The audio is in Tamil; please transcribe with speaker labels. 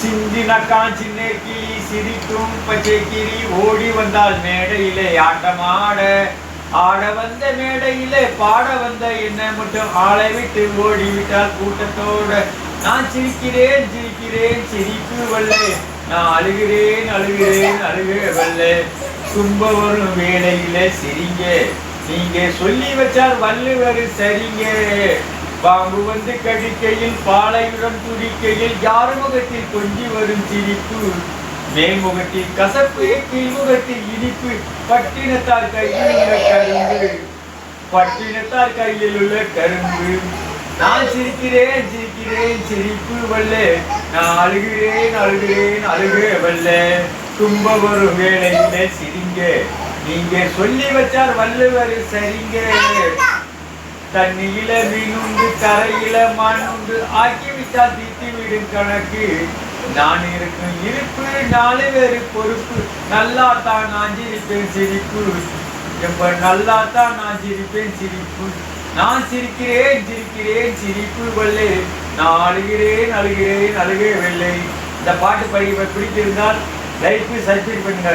Speaker 1: சிந்தினக்கான் சின்ன கிளி சிரிக்கும் பச்சை கிளி ஓடி வந்தால் மேடையிலே ஆட்டமாட ஆட வந்த மேடையிலே பாட வந்த என்ன மட்டும் ஆளை விட்டு ஓடிவிட்டால் கூட்டத்தோட நான் சிரிக்கிறேன் சிரிக்கிறேன் சிரிப்பு வல்லே நான் அழுகிறேன் அழுகிறேன் அழுக வல்லே தும்ப வரும் வேலையிலே சிரிங்க நீங்க சொல்லி வச்சால் வள்ளுவர் சரிங்க பாம்பு வந்து கடிக்கையில் பாலையுடன் துடிக்கையில் யார் முகத்தில் கொஞ்சி வரும் சிரிப்பு மேல்முகத்தில் கசப்பு கீழ்முகத்தில் இனிப்பு பட்டினத்தார் கையில் உள்ள கரும்பு பட்டினத்தார் கையில் உள்ள கரும்பு நான் சிரிக்கிறேன் சிரிக்கிறேன் சிரிப்பு வல்லே நான் அழுகிறேன் அழுகிறேன் அழுக வல்லே தும்ப வரும் வேலையிலே சிரிங்க நீங்க சொல்லி வச்சார் வள்ளுவர் சரிங்க தண்ணியில மீனுண்டு தரையில மண்ணுண்டு ஆக்கிவிட்டால் தீட்டி விடும் கணக்கு நான் இருக்கும் இருப்பு 4 பேரு பொறுப்பு நல்லா தான் நான் சிரிப்பேன் சிரிப்பு எப்ப நல்லா தான் நான் சிரிப்பேன் சிரிப்பு நான் சிரிக்கிறேன் சிரிக்கிறேன் சிரிப்பு வல்லே நான் அழுகிறேன் அழுகிறேன் அழுக வெள்ளை. இந்த பாட்டு பிடித்திருந்தால் லைக் சப்ஸ்கிரைப் பண்ணுங்க.